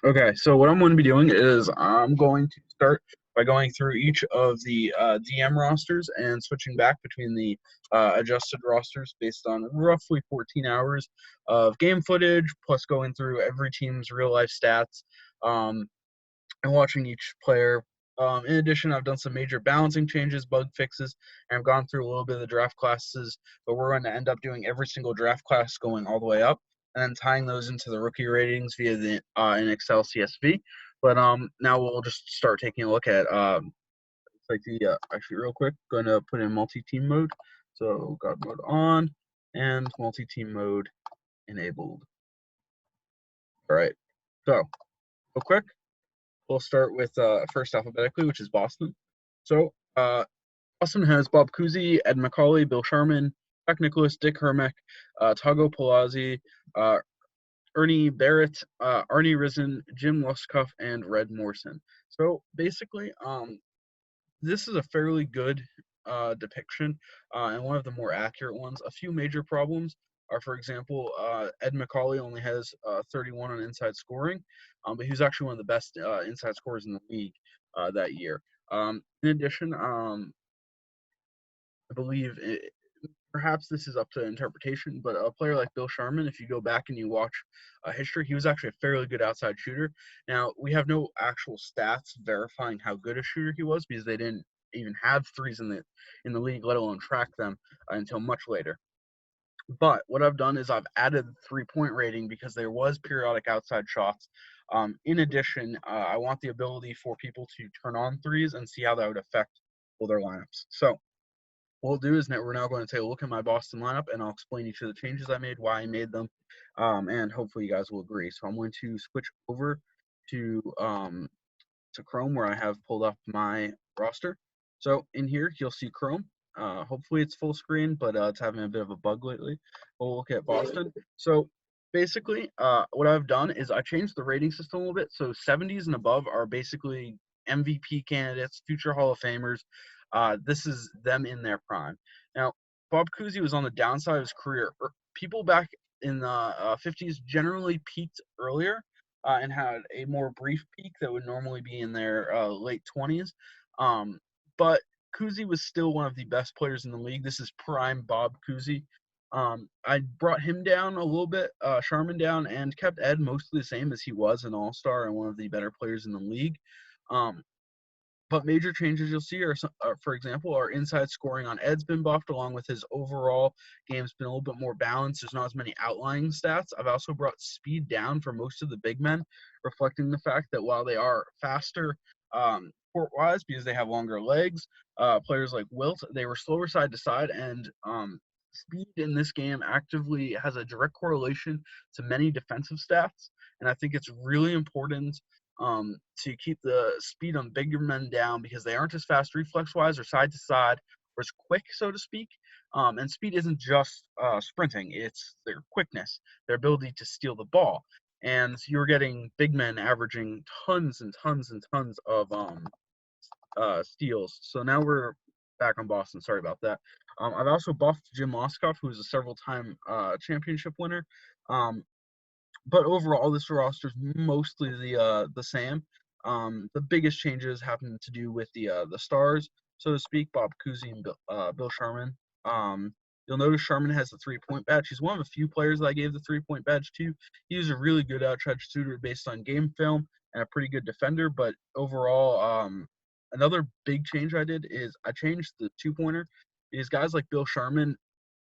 Okay, so what I'm going to be doing is I'm going to start by going through each of the DM rosters and switching back between the adjusted rosters based on roughly 14 hours of game footage, plus going through every team's real life stats and watching each player. In addition, I've done some major balancing changes, bug fixes, and I've gone through a little bit of the draft classes, but we're going to end up doing every single draft class going all the way up and then tying those into the rookie ratings via the an Excel CSV. But now we'll just start taking a look at like the actually real quick, going to put in multi-team mode. So God mode on and multi-team mode enabled. All right, so real quick, we'll start with first alphabetically, which is Boston. So Boston has Bob Cousy, Ed McCauley, Bill Sharman, Jack Nicholas, Dick Hermick, Tago Palazzi, Ernie Barrett, Arnie Risen, Jim Luskoff, and Red Morrison. So basically, this is a fairly good depiction and one of the more accurate ones. A few major problems are, for example, Ed McCauley only has 31 on inside scoring, but he was actually one of the best inside scorers in the league that year. In addition, I believe perhaps this is up to interpretation, but a player like Bill Sharman, if you go back and you watch history, he was actually a fairly good outside shooter. Now, we have no actual stats verifying how good a shooter he was because they didn't even have threes in the league, let alone track them until much later. But what I've done is I've added 3-point rating because there was periodic outside shots. In addition, I want the ability for people to turn on threes and see how that would affect all their lineups. So what we'll do is we're now going to take a look at my Boston lineup, and I'll explain each of the changes I made, why I made them, and hopefully you guys will agree. So I'm going to switch over to Chrome, where I have pulled up my roster. So in here, you'll see Chrome. Hopefully it's full screen, but it's having a bit of a bug lately. We'll look at Boston. So basically, what I've done is I changed the rating system a little bit. So 70s and above are basically MVP candidates, future Hall of Famers. This is them in their prime. Now, Bob Cousy was on the downside of his career. People back in the 50s generally peaked earlier and had a more brief peak that would normally be in their late 20s. But Cousy was still one of the best players in the league. This is prime Bob Cousy. I brought him down a little bit, Sharman down, and kept Ed mostly the same as he was an all-star and one of the better players in the league. But major changes you'll see are, for example, our inside scoring on Ed's been buffed, along with his overall game's been a little bit more balanced. There's not as many outlying stats. I've also brought speed down for most of the big men, reflecting the fact that while they are faster court-wise because they have longer legs, players like Wilt, they were slower side to side, and speed in this game actively has a direct correlation to many defensive stats. And I think it's really important to keep the speed on bigger men down because they aren't as fast reflex-wise or side to side or as quick, so to speak. And speed isn't just sprinting; it's their quickness, their ability to steal the ball. And you're getting big men averaging tons and tons and tons of steals. So now we're back on Boston. Sorry about that. I've also buffed Jim Luskoff, who is a several-time championship winner. But overall, this roster is mostly the same. The biggest changes happen to do with the stars, so to speak, Bob Cousy and Bill Sharman. You'll notice Sharman has the 3-point badge. He's one of the few players that I gave the 3-point badge to. He was a really good outside shooter based on game film and a pretty good defender. But overall, another big change I did is I changed the 2-pointer because guys like Bill Sharman,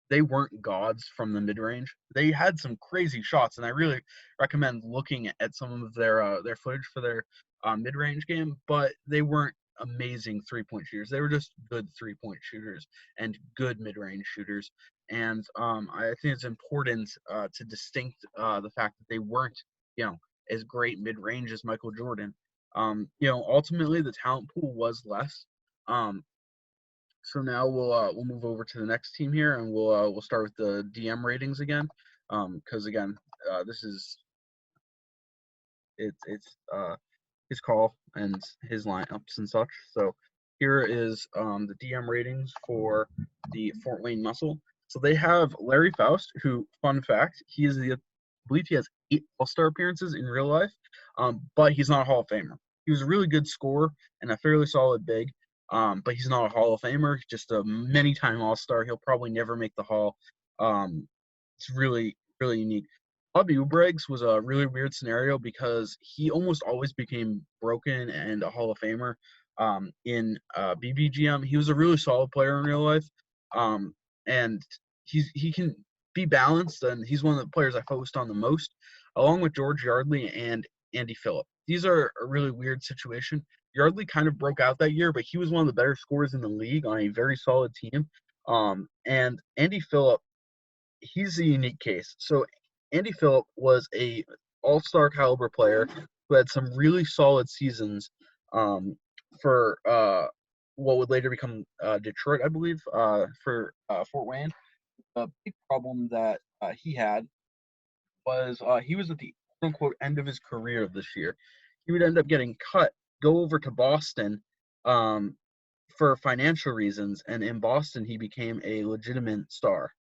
they weren't gods from the mid-range. They had some crazy shots, and I really recommend looking at some of their footage for their mid-range game, but they weren't amazing three-point shooters. They were just good three-point shooters and good mid-range shooters. And I think it's important to distinct the fact that they weren't, as great mid-range as Michael Jordan. Ultimately the talent pool was less. So now we'll move over to the next team here, and we'll start with the DM ratings again, because again, this is it's his call and his lineups and such. So here is the DM ratings for the Fort Wayne Muscle. So they have Larry Faust, who, fun fact, I believe he has 8 All-Star appearances in real life, but he's not a Hall of Famer. He was a really good scorer and a fairly solid big, but he's not a Hall of Famer. He's just a many-time All-Star. He'll probably never make the Hall. It's really, really unique. Bobby Ubregs was a really weird scenario because he almost always became broken and a Hall of Famer in BBGM. He was a really solid player in real life, and he can be balanced, and he's one of the players I focused on the most, along with George Yardley and Andy Phillip. These are a really weird situation. Yardley kind of broke out that year, but he was one of the better scorers in the league on a very solid team. And Andy Phillip, he's a unique case. So Andy Phillip was a all-star caliber player who had some really solid seasons for what would later become Detroit, I believe, for Fort Wayne. The big problem that he had was he was at the quote unquote end of his career this year. He would end up getting cut, go over to Boston um, for financial reasons, and in Boston he became a legitimate star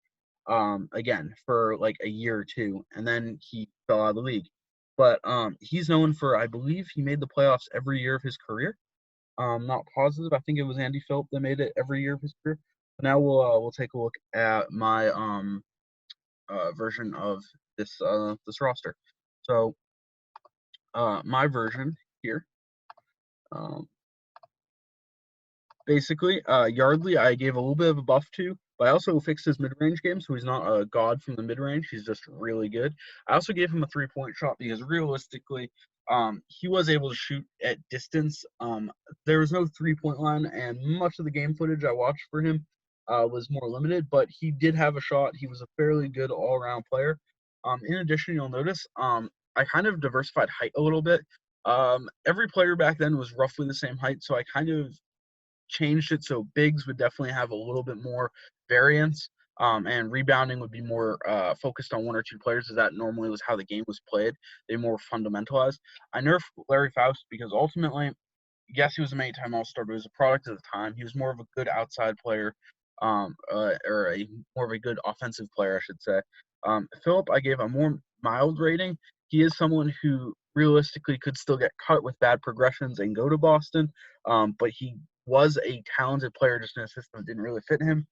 again for like a year or two, and then he fell out of the league. But he's known for, I believe, he made the playoffs every year of his career. Not positive. I think it was Andy Phillip that made it every year of his career. But now we'll take a look at my version of this roster. So my version here, um, basically, Yardley I gave a little bit of a buff to, but I also fixed his mid-range game, so he's not a god from the mid-range. He's just really good. I also gave him a three-point shot because realistically, he was able to shoot at distance. There was no three-point line, and much of the game footage I watched for him was more limited, but he did have a shot. He was a fairly good all-around player. In addition, you'll notice I kind of diversified height a little bit. Every player back then was roughly the same height, so I kind of changed it so bigs would definitely have a little bit more variance, and rebounding would be more focused on one or two players, as that normally was how the game was played. They more fundamentalized. I nerfed Larry Faust because ultimately, yes, he was a many-time All-Star, but he was a product of the time. He was more of a good outside player, or a more of a good offensive player, I should say. Philip, I gave a more mild rating. He is someone who realistically could still get cut with bad progressions and go to Boston, but he was a talented player just in a system that didn't really fit him.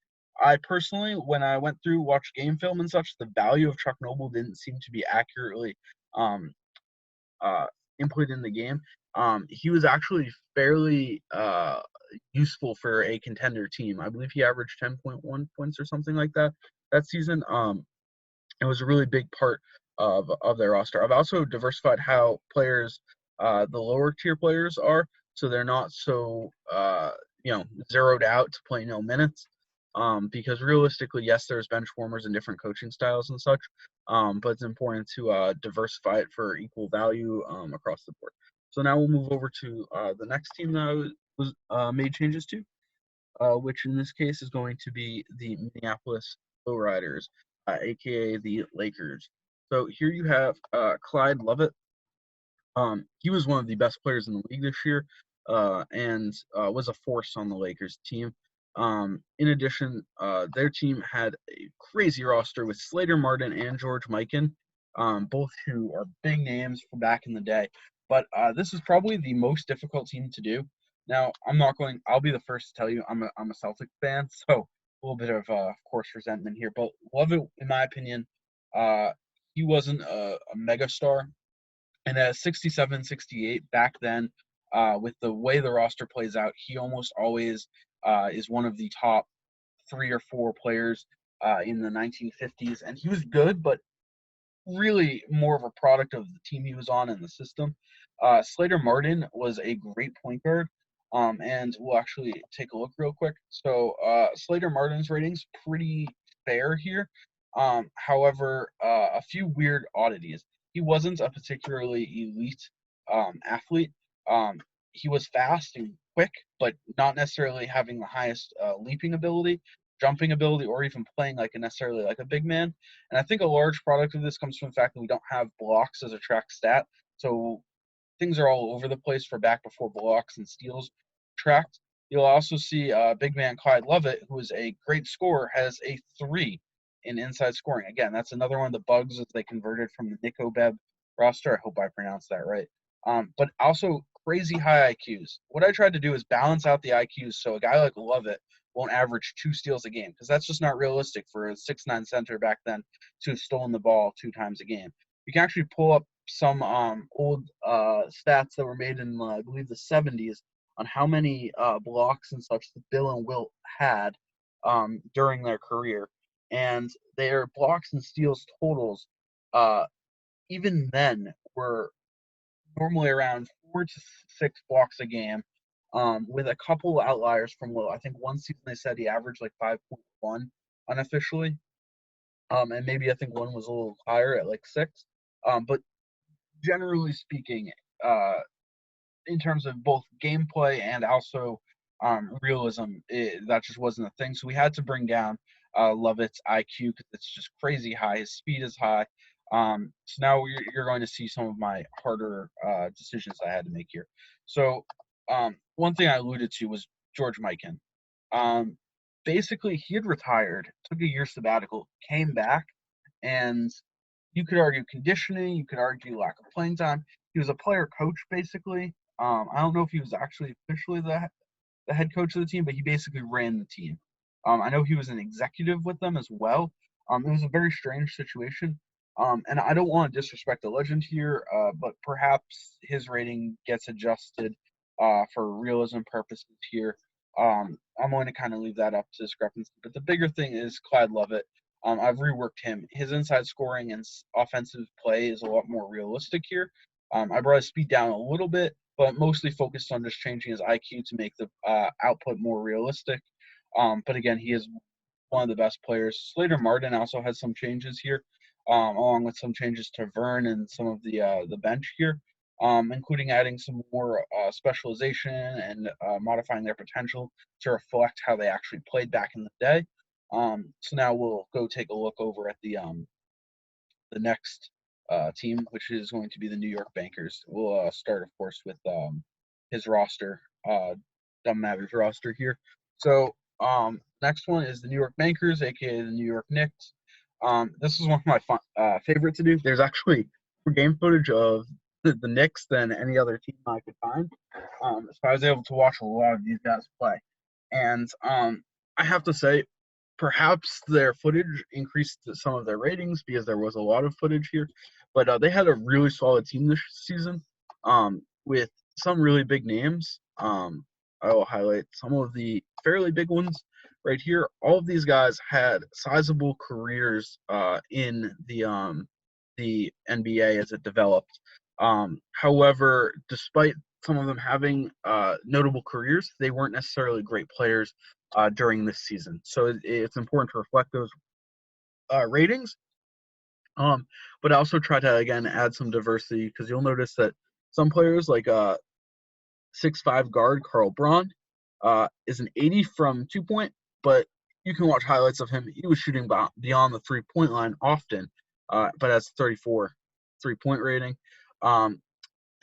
I personally, when I went through, watched game film and such, the value of Chuck Noble didn't seem to be accurately um, uh, input in the game. He was actually fairly useful for a contender team. I believe he averaged 10.1 points or something like that season. It was a really big part of their roster. I've also diversified how players, the lower tier players are, so they're not so zeroed out to play no minutes. Because realistically, yes, there's bench warmers and different coaching styles and such, but it's important to diversify it for equal value across the board. So now we'll move over to the next team that I was made changes to, which in this case is going to be the Minneapolis Lowriders, aka the Lakers. So here you have Clyde Lovett. He was one of the best players in the league this year, and was a force on the Lakers team. In addition, their team had a crazy roster with Slater Martin and George Mikan, both who are big names from back in the day. But this is probably the most difficult team to do. Now, I'll be the first to tell you I'm a Celtic fan, so a little bit of course, resentment here. But Lovett, in my opinion, uh, he wasn't a mega star, and at 67, 68 back then, with the way the roster plays out, he almost always is one of the top three or four players in the 1950s. And he was good, but really more of a product of the team he was on and the system. Slater Martin was a great point guard. And we'll actually take a look real quick. So Slater Martin's ratings pretty fair here. However, a few weird oddities. He wasn't a particularly elite athlete. He was fast and quick, but not necessarily having the highest leaping ability, jumping ability, or even playing like necessarily like a big man. And I think a large product of this comes from the fact that we don't have blocks as a track stat. So things are all over the place for back before blocks and steals tracked. You'll also see big man Clyde Lovett, who is a great scorer, has a 3 in inside scoring. Again, that's another one of the bugs as they converted from the Nico Beb roster. I hope I pronounced that right. But also crazy high IQs. What I tried to do is balance out the IQs so a guy like Lovett won't average 2 steals a game because that's just not realistic for a 6'9" center back then to have stolen the ball 2 times a game. You can actually pull up some old stats that were made in, I believe, the 70s on how many blocks and such that Bill and Wilt had during their career. And their blocks and steals totals, uh, even then, were normally around 4 to 6 blocks a game, with a couple outliers from Wilt. I think one season they said he averaged like 5.1 unofficially, and maybe I think one was a little higher at like 6. But generally speaking, uh, in terms of both gameplay and also realism, that just wasn't a thing. So we had to bring down Lovett's IQ because it's just crazy high. His speed is high. So now you're going to see some of my harder decisions I had to make here. So one thing I alluded to was George Mikan. Um, Basically, he had retired, took a year sabbatical, came back, and you could argue conditioning, you could argue lack of playing time. He was a player coach, basically. I don't know if he was actually officially the head coach of the team, but he basically ran the team. I know he was an executive with them as well. It was a very strange situation. And I don't want to disrespect the legend here, but perhaps his rating gets adjusted for realism purposes here. I'm going to kind of leave that up to discrepancy. But the bigger thing is Clyde Lovett. I've reworked him. His inside scoring and offensive play is a lot more realistic here. I brought his speed down a little bit, but mostly focused on just changing his IQ to make the output more realistic. But again, he is one of the best players. Slater Martin also has some changes here, along with some changes to Vern and some of the bench here, including adding some more specialization and modifying their potential to reflect how they actually played back in the day. So now we'll go take a look over at the next team, which is going to be the New York Bankers. We'll start, of course, with his roster, Dumb Mavericks roster here. So next one is the New York Bankers, aka the New York Knicks. This is one of my favorite to do. There's actually more game footage of the Knicks than any other team I could find. So I was able to watch a lot of these guys play, and I have to say, perhaps their footage increased some of their ratings because there was a lot of footage here. But they had a really solid team this season, with some really big names. I will highlight some of the fairly big ones right here. All of these guys had sizable careers in the NBA as it developed. However, despite some of them having notable careers, they weren't necessarily great players during this season. So it's important to reflect those ratings. But I also try to again add some diversity because you'll notice that some players like 6'5" guard Carl Braun is an 80 from 2 point, but you can watch highlights of him. He was shooting beyond the 3-point line often, but has 34 3-point rating.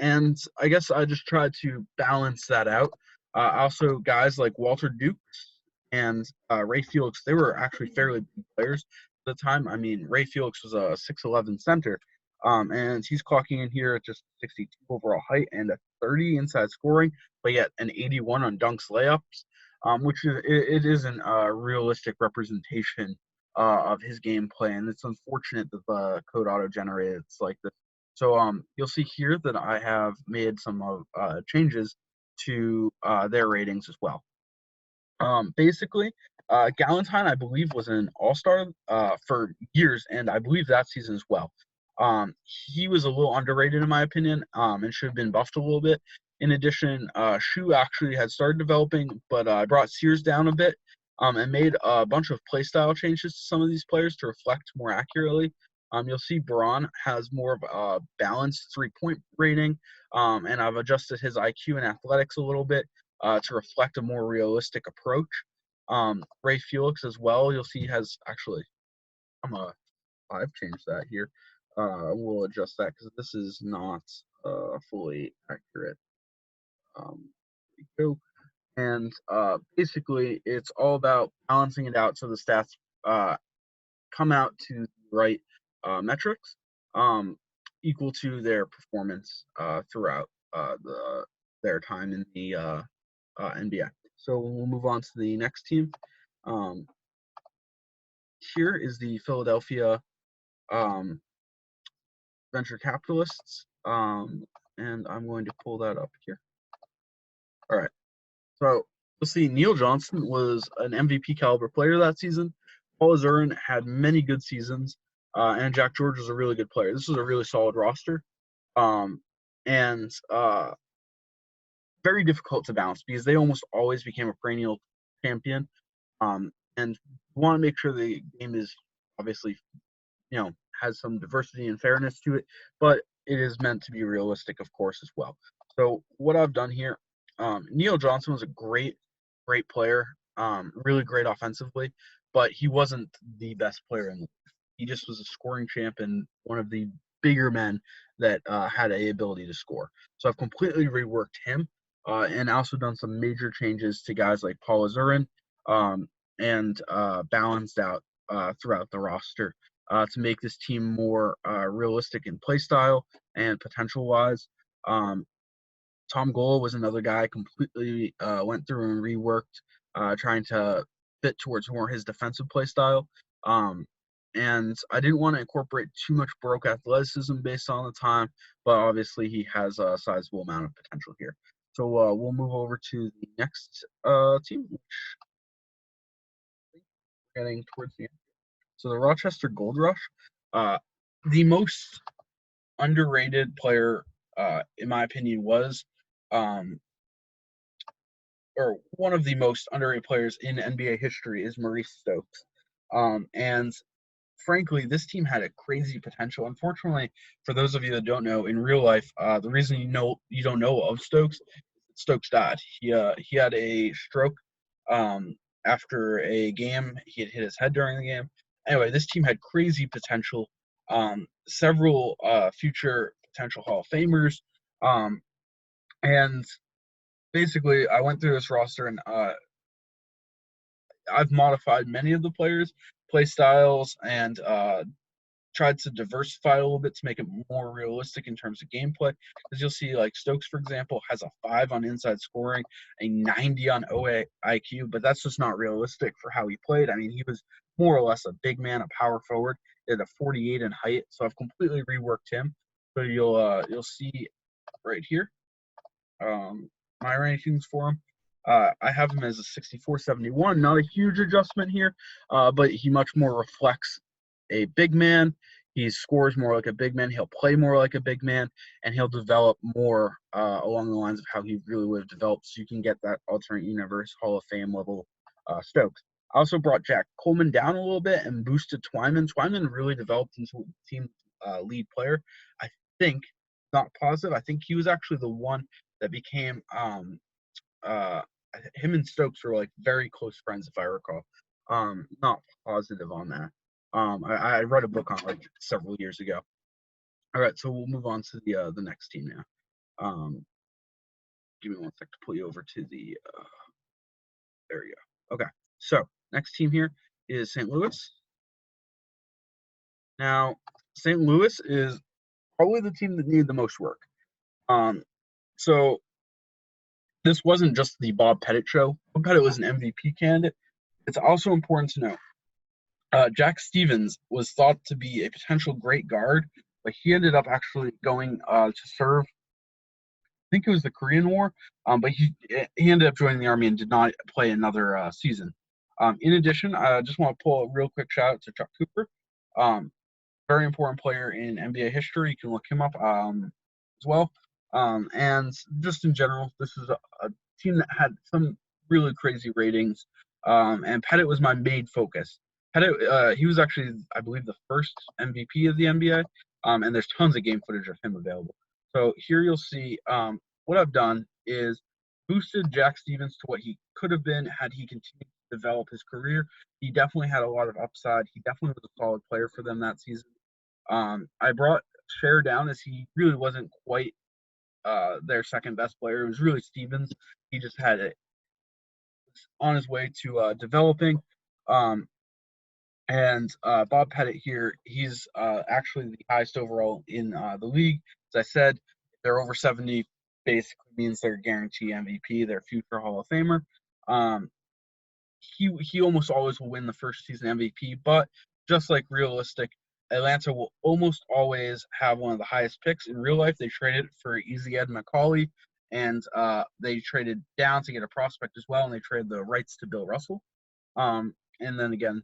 And I guess I just tried to balance that out. Also, guys like Walter Dukes and Ray Felix, they were actually fairly big players at the time. I mean, Ray Felix was a 6'11" center, and he's clocking in here at just 62 overall height and a 30 inside scoring, but yet an 81 on dunks layups, which it isn't a realistic representation of his gameplay, and it's unfortunate that the code auto-generated it's like this. So you'll see here that I have made some changes to their ratings as well. Basically, Galentine, I believe, was an all-star for years, and I believe that season as well. He was a little underrated in my opinion, and should have been buffed a little bit. In addition, Shu actually had started developing, but I brought Sears down a bit, and made a bunch of playstyle changes to some of these players to reflect more accurately. You'll see Braun has more of a balanced 3-point rating, and I've adjusted his IQ and athletics a little bit to reflect a more realistic approach. Ray Felix as well, you'll see has actually, I've changed that here. We'll adjust that because this is not fully accurate. There we go. And basically, it's all about balancing it out so the stats come out to the right metrics equal to their performance throughout their time in the NBA. So we'll move on to the next team. Um, here is the Philadelphia venture capitalists, and I'm going to pull that up here. All right. So you'll see Neil Johnson was an MVP caliber player that season. Paul Azurin had many good seasons, and Jack George was a really good player. This was a really solid roster, and very difficult to balance because they almost always became a perennial champion. And want to make sure the game is obviously, has some diversity and fairness to it, but it is meant to be realistic, of course, as well. So what I've done here, Neil Johnson was a great player, really great offensively, but he wasn't the best player in the league. He just was a scoring champ and one of the bigger men that had a ability to score. So I've completely reworked him, and also done some major changes to guys like Paul Azurin, and balanced out throughout the roster to make this team more realistic in play style and potential wise. Tom Gola was another guy I completely went through and reworked, trying to fit towards more his defensive play style. And I didn't want to incorporate too much Baroque athleticism based on the time, but obviously he has a sizable amount of potential here. So we'll move over to the next team, which getting towards the end. So the Rochester Gold Rush, the most underrated player, in my opinion, was, or one of the most underrated players in NBA history is Maurice Stokes. And frankly, this team had a crazy potential. Unfortunately, for those of you that don't know, in real life, the reason you don't know of Stokes died. He had a stroke after a game. He had hit his head during the game. Anyway, this team had crazy potential. Several future potential Hall of Famers, and basically, I went through this roster and I've modified many of the players' play styles and tried to diversify a little bit to make it more realistic in terms of gameplay. As you'll see, like Stokes, for example, has a 5 on inside scoring, a 90 on OA IQ, but that's just not realistic for how he played. I mean, he was more or less a big man, a power forward. He had a 48 in height, so I've completely reworked him. So you'll see right here my rankings for him. I have him as a 64-71, not a huge adjustment here, but he much more reflects a big man. He scores more like a big man. He'll play more like a big man, and he'll develop more along the lines of how he really would have developed. So you can get that alternate universe Hall of Fame level Stokes. I also brought Jack Coleman down a little bit and boosted Twyman. Twyman really developed into a team lead player. I think, not positive, I think he was actually the one that became him and Stokes were like very close friends, if I recall. Not positive on that. I read a book on it like several years ago. All right, so we'll move on to the next team now. Give me one sec to pull you over to the. There you go. Okay, so next team here is St. Louis. Now, St. Louis is probably the team that needed the most work. So this wasn't just the Bob Pettit show. Bob Pettit was an MVP candidate. It's also important to note Jack Stevens was thought to be a potential great guard, but he ended up actually going to serve. I think it was the Korean War, but he ended up joining the Army and did not play another season. In addition, I just want to pull a real quick shout out to Chuck Cooper, very important player in NBA history. You can look him up as well. And just in general, this is a team that had some really crazy ratings. And Pettit was my main focus. Pettit, he was actually, I believe, the first MVP of the NBA. And there's tons of game footage of him available. So here you'll see what I've done is boosted Jack Stevens to what he could have been had he continued to develop his career. He definitely had a lot of upside. He definitely was a solid player for them that season. I brought Cher down as he really wasn't quite their second best player. It was really Stevens. He just had it on his way to developing. And Bob Pettit here, he's actually the highest overall in the league. As I said, if they're over 70, basically means they're guaranteed MVP, they're future Hall of Famer. Um, he almost always will win the first season MVP, but just like realistic, Atlanta will almost always have one of the highest picks in real life. They traded for Easy Ed Macaulay, and they traded down to get a prospect as well, and they traded the rights to Bill Russell. And then again,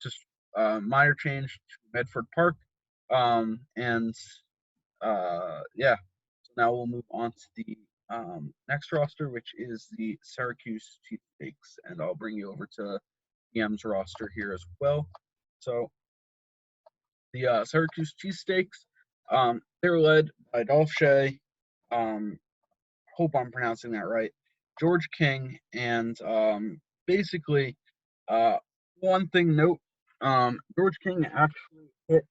just minor change to Medford Park, and yeah. So now we'll move on to the next roster, which is the Syracuse Cheesesteaks, and I'll bring you over to EM's roster here as well. So the Syracuse Cheesesteaks, they're led by Dolph Shea, um, hope I'm pronouncing that right, George King, and basically, uh, one thing note, George King actually hit,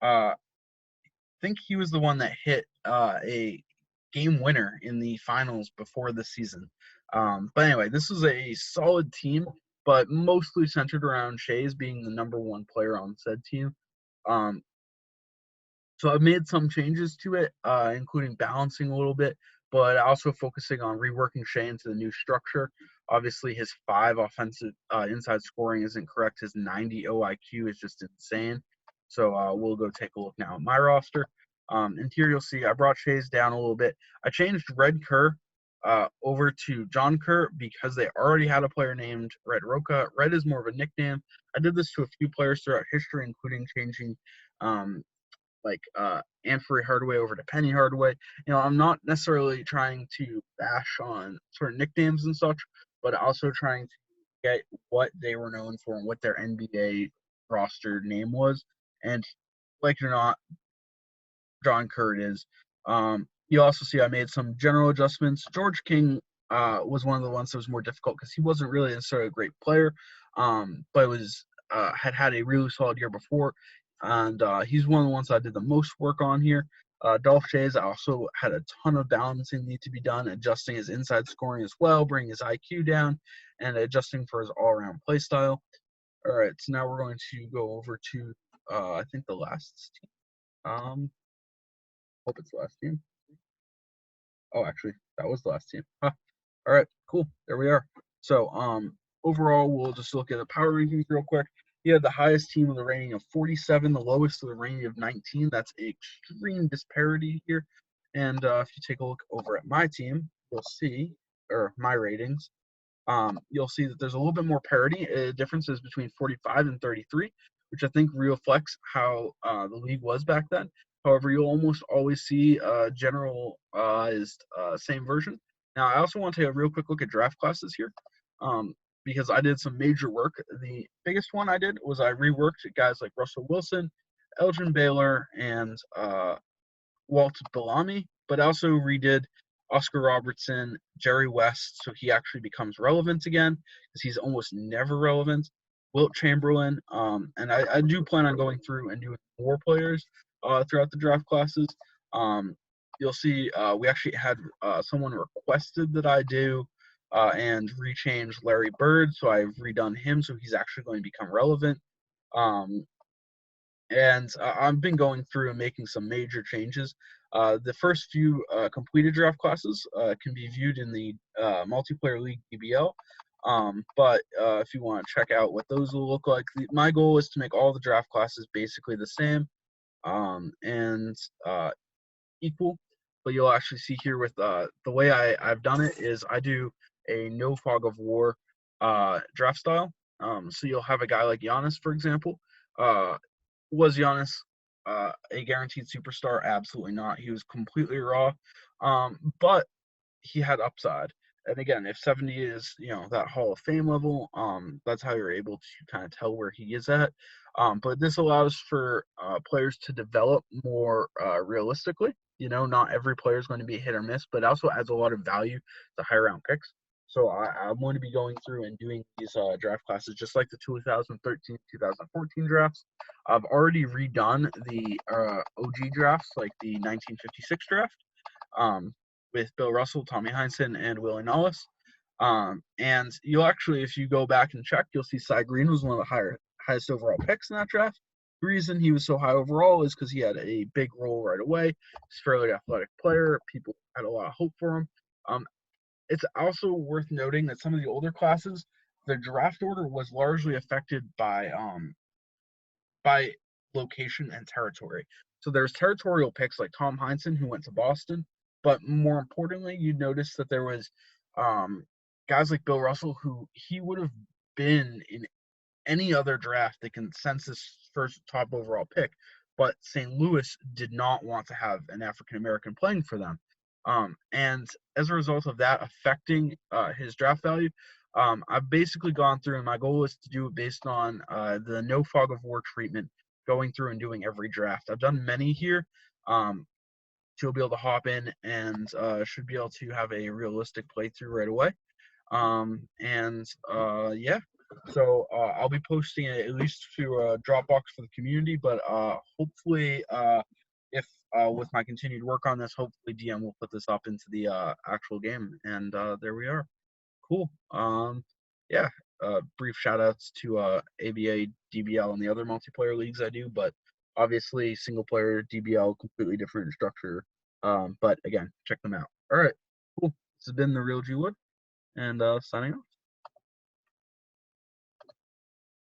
I think he was the one that hit a game winner in the finals before the season. But anyway, this was a solid team, but mostly centered around Shays being the number one player on said team. Um, so I've made some changes to it, including balancing a little bit, but also focusing on reworking Shea into the new structure. Obviously, his 5 offensive inside scoring isn't correct. His 90 OIQ is just insane. So we'll go take a look now at my roster. And here you'll see I brought Shays down a little bit. I changed Red Kerr over to John Kerr because they already had a player named Red Roca. Red is more of a nickname. I did this to a few players throughout history, including changing um, like Anfrey Hardaway over to Penny Hardaway. I'm not necessarily trying to bash on sort of nicknames and such, but also trying to get what they were known for and what their NBA roster name was. And like it or not, John Kerr is. You also see I made some general adjustments. George King was one of the ones that was more difficult because he wasn't really necessarily a great player, but was had a really solid year before, and he's one of the ones I did the most work on here. Dolph Shays also had a ton of balancing need to be done, adjusting his inside scoring as well, bringing his IQ down, and adjusting for his all-around play style. All right, so now we're going to go over to I think the last team. Hope it's the last team. Oh, actually, that was the last team. Huh. All right, cool. There we are. So, overall, we'll just look at the power rankings real quick. He had the highest team with a rating of 47, the lowest with a rating of 19. That's extreme disparity here. And if you take a look over at my team, you'll see, or my ratings, you'll see that there's a little bit more parity. Differences between 45 and 33, which I think reflects how the league was back then. However, you'll almost always see generalized same version. Now, I also want to take a real quick look at draft classes here, because I did some major work. The biggest one I did was I reworked guys like Russell Wilson, Elgin Baylor, and Walt Bellamy, but also redid Oscar Robertson, Jerry West, so he actually becomes relevant again because he's almost never relevant. Wilt Chamberlain, and I do plan on going through and doing more players throughout the draft classes. You'll see we actually had someone requested that I do and rechange Larry Bird, so I've redone him, so he's actually going to become relevant. Um, and I've been going through and making some major changes. The first few completed draft classes can be viewed in the multiplayer league BBL. But if you want to check out what those will look like, my goal is to make all the draft classes basically the same and equal. But you'll actually see here with the way I've done it is I do a no fog of war draft style. So you'll have a guy like Giannis, for example. Was Giannis a guaranteed superstar? Absolutely not. He was completely raw, but he had upside. And again, if 70 is that Hall of Fame level, that's how you're able to kind of tell where he is at. But this allows for players to develop more realistically. Not every player is going to be hit or miss, but it also adds a lot of value to higher round picks. So I'm going to be going through and doing these draft classes just like the 2013, 2014 drafts. I've already redone the OG drafts, like the 1956 draft, with Bill Russell, Tommy Heinsohn, and Willie Nellis. And you'll actually, if you go back and check, you'll see Cy Green was one of the highest overall picks in that draft. The reason he was so high overall is because he had a big role right away. He's a fairly athletic player. People had a lot of hope for him. Um, it's also worth noting that some of the older classes, the draft order was largely affected by location and territory. So there's territorial picks like Tom Heinsohn, who went to Boston, but more importantly, you'd notice that there was um, guys like Bill Russell, who he would have been in any other draft, the consensus first top overall pick, but St. Louis did not want to have an African American playing for them. And as a result of that affecting his draft value, I've basically gone through, and my goal is to do it based on the no fog of war treatment, going through and doing every draft. I've done many here. So you'll be able to hop in and should be able to have a realistic playthrough right away. Yeah, so I'll be posting it at least to Dropbox for the community, but hopefully, if with my continued work on this, hopefully DM will put this up into the actual game, and there we are. Cool. Yeah. Brief shout outs to ABA, DBL, and the other multiplayer leagues I do, but obviously single player DBL completely different structure. But again, check them out. All right. Cool. This has been the Real G Wood, and signing off.